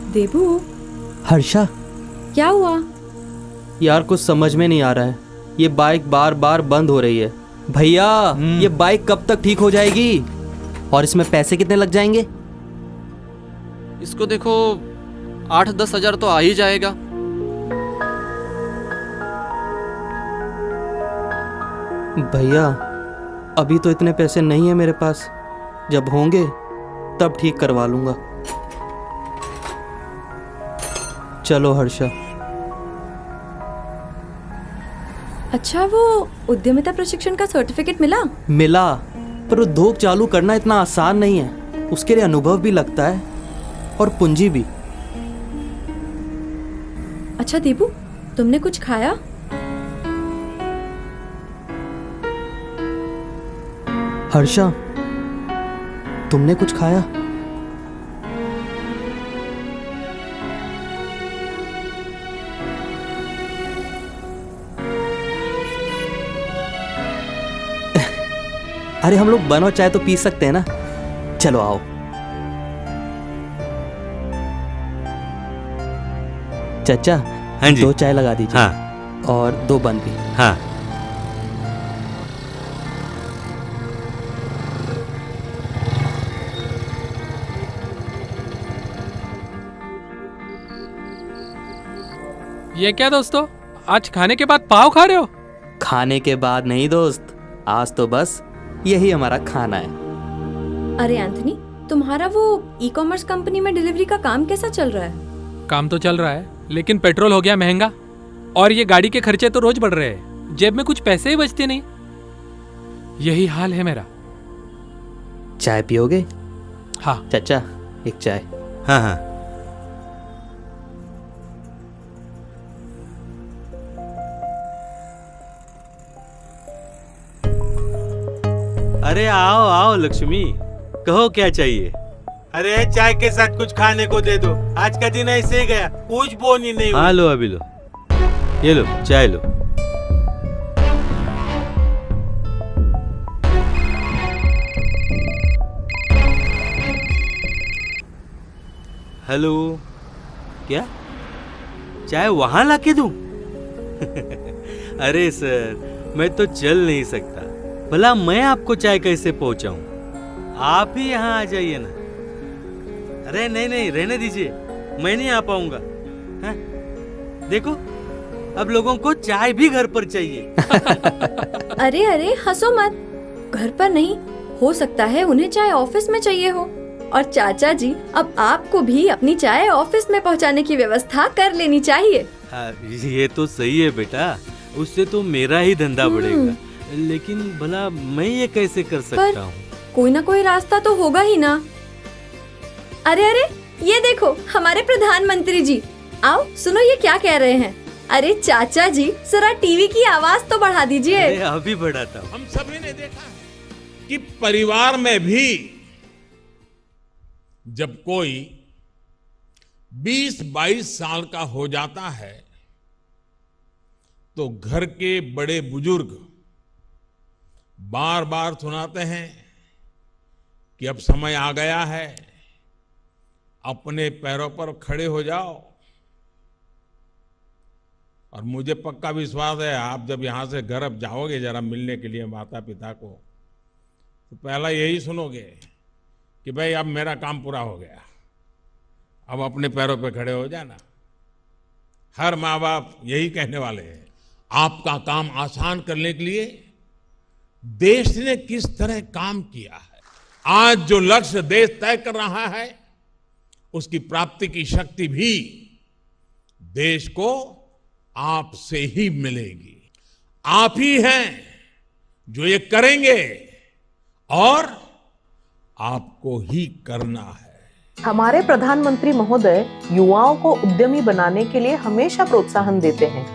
देबू, हर्षा, क्या हुआ? यार कुछ समझ में नहीं आ रहा है। ये बाइक बार बार बंद हो रही है। भैया, ये बाइक कब तक ठीक हो जाएगी? और इसमें पैसे कितने लग जाएंगे? इसको देखो, 8-10 हज़ार तो आ ही जाएगा। भैया, अभी तो इतने पैसे नहीं है मेरे पास। जब होंगे तब ठीक करवा लूंगा। चलो हर्षा। अच्छा, वो उद्यमिता प्रशिक्षण का सर्टिफिकेट मिला? मिला, पर उद्योग चालू करना इतना आसान नहीं है। उसके लिए अनुभव भी लगता है और पूंजी भी। अच्छा देबू, तुमने कुछ खाया? हर्षा, तुमने कुछ खाया? अरे हम लोग बनो चाय तो पी सकते हैं ना। चलो आओ। चाचा, हाँ जी। 2 चाय लगा दीजिए। हाँ। और 2 बन भी। हाँ। ये क्या दोस्तों, आज खाने के बाद पाव खा रहे हो? खाने के बाद नहीं दोस्त, आज तो बस यही हमारा खाना है। अरे एंथनी, तुम्हारा वो ई-कॉमर्स कंपनी में डिलीवरी का काम कैसा चल रहा है? काम तो चल रहा है, लेकिन पेट्रोल हो गया महंगा और ये गाड़ी के खर्चे तो रोज बढ़ रहे हैं। जेब में कुछ पैसे ही बचते नहीं। यही हाल है मेरा। चाय पियोगे? हाँ। चाचा, एक चाय। हाँ हाँ। अरे आओ आओ लक्ष्मी, कहो क्या चाहिए? अरे चाय के साथ कुछ खाने को दे दो। आज का दिन ऐसे ही गया, कुछ बोन ही नहीं हुई। हाँ लो, अभी लो, ये लो चाय लो। हेलो, क्या चाय वहां लाके दूं? अरे सर, मैं तो चल नहीं सकता। भला मैं आपको चाय कैसे पहुंचाऊं? आप ही यहाँ आ जाइए ना। अरे नहीं नहीं, रहने दीजिए, मैं नहीं आ पाऊंगा। हैं? देखो, अब लोगों को चाय भी घर पर चाहिए। अरे अरे हंसो मत। घर पर नहीं, हो सकता है उन्हें चाय ऑफिस में चाहिए हो। और चाचा जी, अब आपको भी अपनी चाय ऑफिस में पहुंचाने की व्यवस्था कर लेनी चाहिए। हाँ, ये तो सही है बेटा, उससे तो मेरा ही धंधा बढ़ेगा। लेकिन भला मैं ये कैसे कर सकता हूँ? कोई ना कोई रास्ता तो होगा ही ना। अरे अरे, ये देखो हमारे प्रधानमंत्री जी। आओ सुनो, ये क्या कह रहे हैं। अरे चाचा जी, जरा टीवी की आवाज तो बढ़ा दीजिए। अरे अभी बढ़ाता हूँ। हम सभी ने देखा कि परिवार में भी जब कोई 20-22 साल का हो जाता है तो घर के बड़े बुजुर्ग बार बार सुनाते हैं कि अब समय आ गया है, अपने पैरों पर खड़े हो जाओ। और मुझे पक्का विश्वास है, आप जब यहां से घर अब जाओगे जरा मिलने के लिए माता पिता को, तो पहला यही सुनोगे कि भाई अब मेरा काम पूरा हो गया, अब अपने पैरों पे खड़े हो जाना। हर माँ बाप यही कहने वाले हैं। आपका काम आसान करने के लिए देश ने किस तरह काम किया है, आज जो लक्ष्य देश तय कर रहा है, उसकी प्राप्ति की शक्ति भी देश को आपसे ही मिलेगी। आप ही हैं जो ये करेंगे और आपको ही करना है। हमारे प्रधानमंत्री महोदय युवाओं को उद्यमी बनाने के लिए हमेशा प्रोत्साहन देते हैं।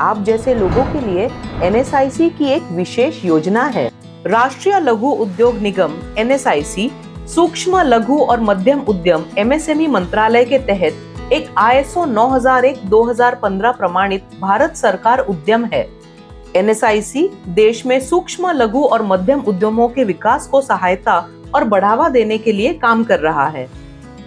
आप जैसे लोगों के लिए NSIC की एक विशेष योजना है। राष्ट्रीय लघु उद्योग निगम NSIC सूक्ष्म लघु और मध्यम उद्यम MSME मंत्रालय के तहत एक ISO 9001-2015 प्रमाणित भारत सरकार उद्यम है। NSIC देश में सूक्ष्म लघु और मध्यम उद्यमों के विकास को सहायता और बढ़ावा देने के लिए काम कर रहा है।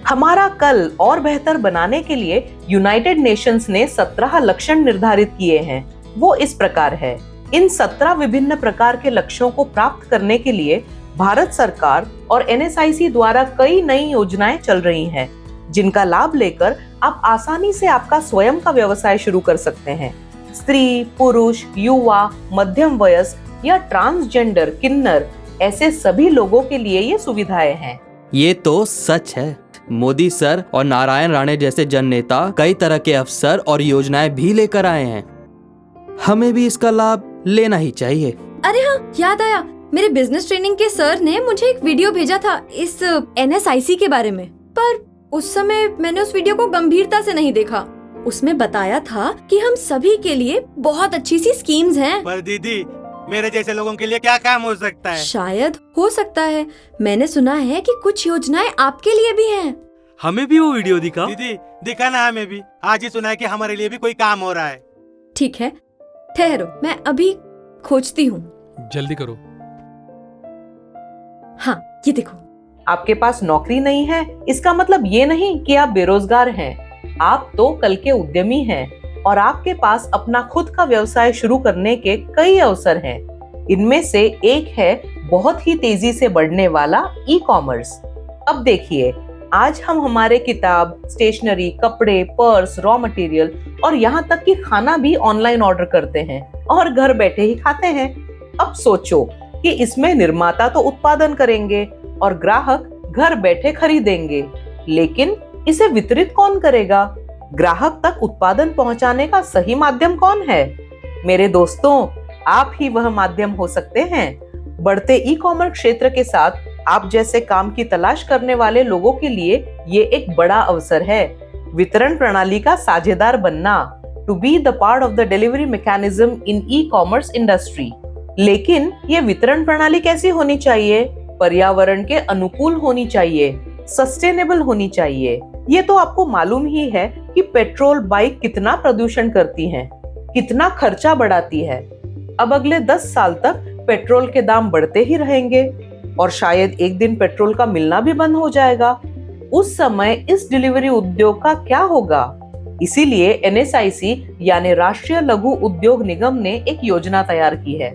हमारा कल और बेहतर बनाने के लिए यूनाइटेड नेशंस ने 17 लक्ष्य निर्धारित किए हैं। वो इस प्रकार है। इन 17 विभिन्न प्रकार के लक्ष्यों को प्राप्त करने के लिए भारत सरकार और NSIC द्वारा कई नई योजनाएं चल रही हैं, जिनका लाभ लेकर आप आसानी से आपका स्वयं का व्यवसाय शुरू कर सकते हैं। स्त्री, पुरुष, युवा, मध्यम वयस्क या ट्रांसजेंडर, किन्नर, ऐसे सभी लोगों के लिए ये सुविधाएं हैं। ये तो सच है। मोदी सर और नारायण राणे जैसे जन नेता कई तरह के अवसर और योजनाएं भी लेकर आए हैं। हमें भी इसका लाभ लेना ही चाहिए। अरे हाँ, याद आया, मेरे बिजनेस ट्रेनिंग के सर ने मुझे एक वीडियो भेजा था इस NSIC के बारे में, पर उस समय मैंने उस वीडियो को गंभीरता से नहीं देखा। उसमें बताया था कि हम सभी के लिए बहुत अच्छी सी स्कीम्स हैं। पर दीदी, मेरे जैसे लोगों के लिए क्या काम हो सकता है? शायद हो सकता है। मैंने सुना है कि कुछ योजनाएं आपके लिए भी हैं। हमें भी वो वीडियो दिखाओ। दीदी, दिखाना हमें भी। आज ही सुना है कि हमारे लिए भी कोई काम हो रहा है। ठीक है, ठहरो, मैं अभी खोजती हूँ। जल्दी करो। हाँ, ये देखो। आपके पास नौकरी नहीं है, इसका मतलब ये नहीं कि आप बेरोजगार हैं। आप तो कल के उद्यमी हैं और आपके पास अपना खुद का व्यवसाय शुरू करने के कई अवसर हैं। इनमें से एक है बहुत ही तेजी से बढ़ने वाला ई-कॉमर्स। अब देखिए, आज हम हमारे किताब, स्टेशनरी, कपड़े, पर्स, रॉ मटेरियल और यहाँ तक कि खाना भी ऑनलाइन ऑर्डर करते हैं और घर बैठे ही खाते हैं। अब सोचो कि इसमें निर्माता तो उत्पादन करेंगे और ग्राहक घर बैठे खरीदेंगे, लेकिन इसे वितरित कौन करेगा? ग्राहक तक उत्पादन पहुंचाने का सही माध्यम कौन है? मेरे दोस्तों, आप ही वह माध्यम हो सकते हैं। बढ़ते ई-कॉमर्स क्षेत्र के साथ आप जैसे काम की तलाश करने वाले लोगों के लिए ये एक बड़ा अवसर है। वितरण प्रणाली का साझेदार बनना, to be the part of the delivery mechanism in e-commerce industry. लेकिन ये वितरण प्रणाली कैसी होनी चाहिए? पर्यावरण के अनुकूल होनी चाहिए, सस्टेनेबल होनी चाहिए। ये तो आपको मालूम ही है कि पेट्रोल बाइक कितना प्रदूषण करती हैं, कितना खर्चा बढ़ाती है। अब अगले 10 साल तक पेट्रोल के दाम बढ़ते ही रहेंगे और शायद एक दिन पेट्रोल का मिलना भी बंद हो जाएगा। उस समय इस डिलीवरी उद्योग का क्या होगा? इसीलिए NSIC यानी राष्ट्रीय लघु उद्योग निगम ने एक योजना तैयार की है।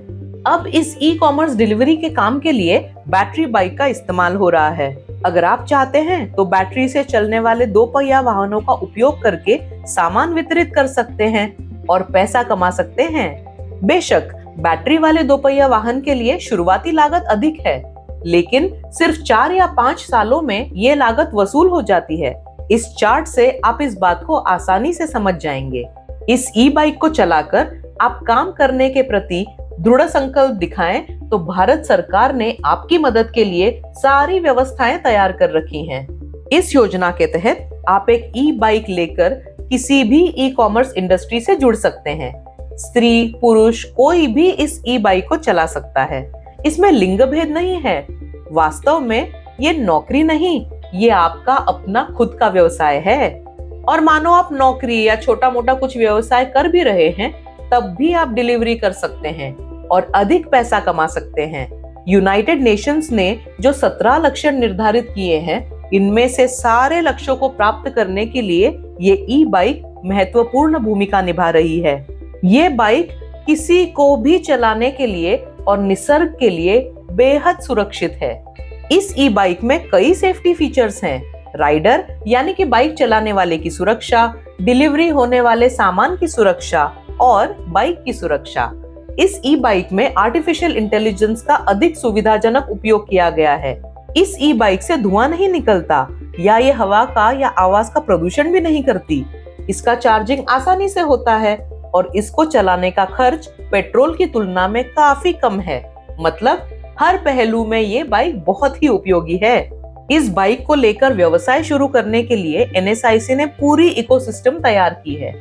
अब इस ई-कॉमर्स डिलीवरी के काम के लिए बैटरी बाइक का इस्तेमाल हो रहा है। अगर आप चाहते हैं तो बैटरी से चलने वाले 2 पहिया वाहनों का उपयोग करके सामान वितरित कर सकते हैं और पैसा कमा सकते हैं। बेशक बैटरी वाले 2 पहिया वाहन के लिए शुरुआती लागत अधिक है, लेकिन सिर्फ 4 या 5 सालों में ये लागत वसूल हो जाती है। इस चार्ट से आप इस बात को आसानी से समझ जाएंगे। इस ई-बाइक को चलाकर आप काम करने के प्रति दृढ़ संकल्प दिखाएं तो भारत सरकार ने आपकी मदद के लिए सारी व्यवस्थाएं तैयार कर रखी हैं। इस योजना के तहत आप एक ई-बाइक लेकर किसी भी ई-कॉमर्स इंडस्ट्री से जुड़ सकते हैं। स्त्री, पुरुष, कोई भी इस ई-बाइक को चला सकता है। इसमें लिंग भेद नहीं है। वास्तव में ये नौकरी नहीं, ये आपका अपना खुद का व्यवसाय है। और मानो आप नौकरी या छोटा मोटा कुछ व्यवसाय कर भी रहे हैं, तब भी आप डिलीवरी कर सकते हैं और अधिक पैसा कमा सकते हैं। यूनाइटेड नेशंस ने जो 17 लक्ष्य निर्धारित किए हैं, इनमें से सारे लक्ष्यों को प्राप्त करने के लिए ये ई-बाइक महत्वपूर्ण भूमिका निभा रही है। ये बाइक किसी को भी चलाने के लिए और निसर्ग के लिए बेहद सुरक्षित है। इस ई-बाइक में कई सेफ्टी फीचर्स हैं। राइडर यानी कि बाइक चलाने वाले की सुरक्षा, डिलीवरी होने वाले सामान की सुरक्षा और बाइक की सुरक्षा। इस ई-बाइक में आर्टिफिशियल इंटेलिजेंस का अधिक सुविधाजनक उपयोग किया गया है। इस ई-बाइक से धुआं नहीं निकलता या ये हवा का या आवाज का प्रदूषण भी नहीं करती। इसका चार्जिंग आसानी से होता है और इसको चलाने का खर्च पेट्रोल की तुलना में काफी कम है। मतलब हर पहलू में ये बाइक बहुत ही उपयोगी है। इस बाइक को लेकर व्यवसाय शुरू करने के लिए NSIC ने पूरी इकोसिस्टम तैयार की है।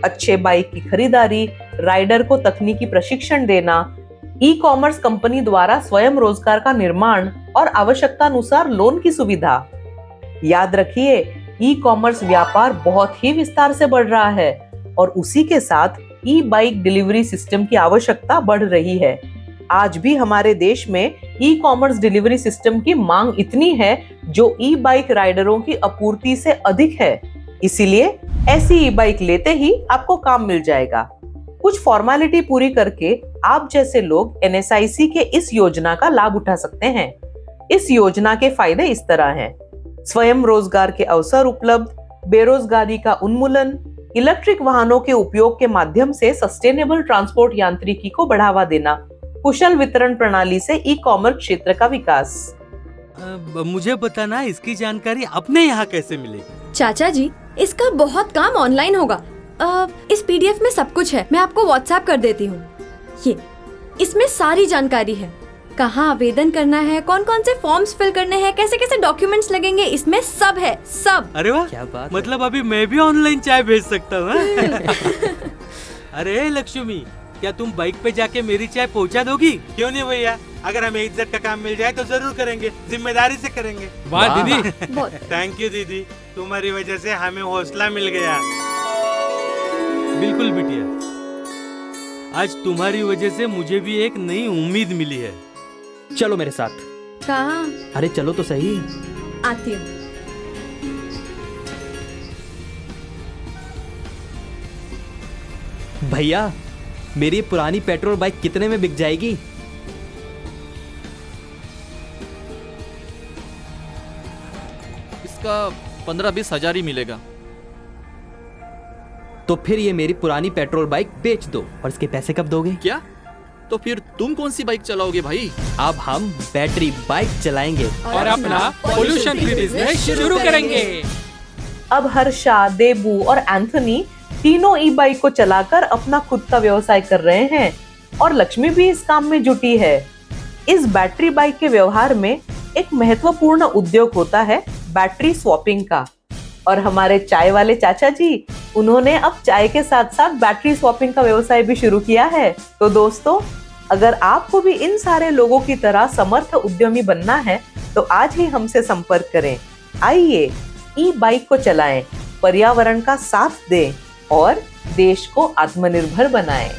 अच्छे बाइक की खरीदारी, राइडर को तकनीकी प्रशिक्षण देना, ई-कॉमर्स कंपनी द्वारा स्वयं रोजगार का निर्माण और आवश्यकता अनुसार लोन की सुविधा। याद रखिए, ई-कॉमर्स व्यापार बहुत ही विस्तार से बढ़ रहा है और उसी के साथ ई-बाइक डिलीवरी सिस्टम की आवश्यकता बढ़ रही है। आज भी हमारे देश में ई कॉमर्स डिलीवरी सिस्टम की मांग इतनी है जो ई बाइक राइडरों की आपूर्ति से अधिक है। इसीलिए ऐसी ई बाइक लेते ही आपको काम मिल जाएगा। कुछ फॉर्मेलिटी पूरी करके आप जैसे लोग NSIC के इस योजना का लाभ उठा सकते हैं। इस योजना के फायदे इस तरह हैं: स्वयं रोजगार के अवसर उपलब्ध, बेरोजगारी का उन्मूलन, इलेक्ट्रिक वाहनों के उपयोग के माध्यम से सस्टेनेबल ट्रांसपोर्ट यांत्रिकी को बढ़ावा देना, कुशल वितरण प्रणाली से ई कॉमर्स क्षेत्र का विकास। मुझे बताना इसकी जानकारी अपने यहाँ कैसे मिलेगी? चाचा जी, इसका बहुत काम ऑनलाइन होगा। इस PDF में सब कुछ है, मैं आपको WhatsApp कर देती हूँ। ये इसमें सारी जानकारी है, कहाँ आवेदन करना है, कौन कौन से फॉर्म्स फिल करने हैं, कैसे कैसे डॉक्यूमेंट्स लगेंगे, इसमें सब है, सब। अरे वाह, क्या बात है। मतलब अभी मैं भी ऑनलाइन चाय भेज सकता हूँ। अरे लक्ष्मी, क्या तुम बाइक पे जाके मेरी चाय पहुँचा दोगी? क्यों नहीं भैया, अगर हमें इज्जत का काम मिल जाए तो जरूर करेंगे, जिम्मेदारी से करेंगे। वाह दीदी। बहुत। थैंक यू दीदी, तुम्हारी वजह से हमें हौसला मिल गया। बिल्कुल बिटिया, आज तुम्हारी वजह से मुझे भी एक नई उम्मीद मिली है। चलो मेरे साथ। कहाँ? अरे चलो तो सही। आती हूँ। भैया, मेरी पुरानी पेट्रोल बाइक कितने में बिक जाएगी? इसका 15-20 हजार ही मिलेगा। तो फिर ये मेरी पुरानी पेट्रोल बाइक बेच दो। और इसके पैसे कब दोगे? क्या? तो फिर तुम कौन सी बाइक चलाओगे भाई? अब हम बैटरी बाइक चलाएंगे और अपना पोल्यूशन फ्री बिजनेस शुरू करेंगे। अब हर्षा, देबू और एंथनी तीनों ई बाइक को चलाकर अपना खुद का व्यवसाय कर रहे हैं और लक्ष्मी भी इस काम में जुटी है। इस बैटरी बाइक के व्यवहार में एक महत्वपूर्ण उद्योग होता है बैटरी स्वैपिंग का। और हमारे चाय वाले चाचा जी, उन्होंने अब चाय के साथ साथ बैटरी स्वैपिंग का व्यवसाय भी शुरू किया है। तो दोस्तों, अगर आपको भी इन सारे लोगों की तरह समर्थ उद्यमी बनना है तो आज ही हमसे संपर्क करें। आइए ई बाइक को चलाएं, पर्यावरण का साथ दें और देश को आत्मनिर्भर बनाएं।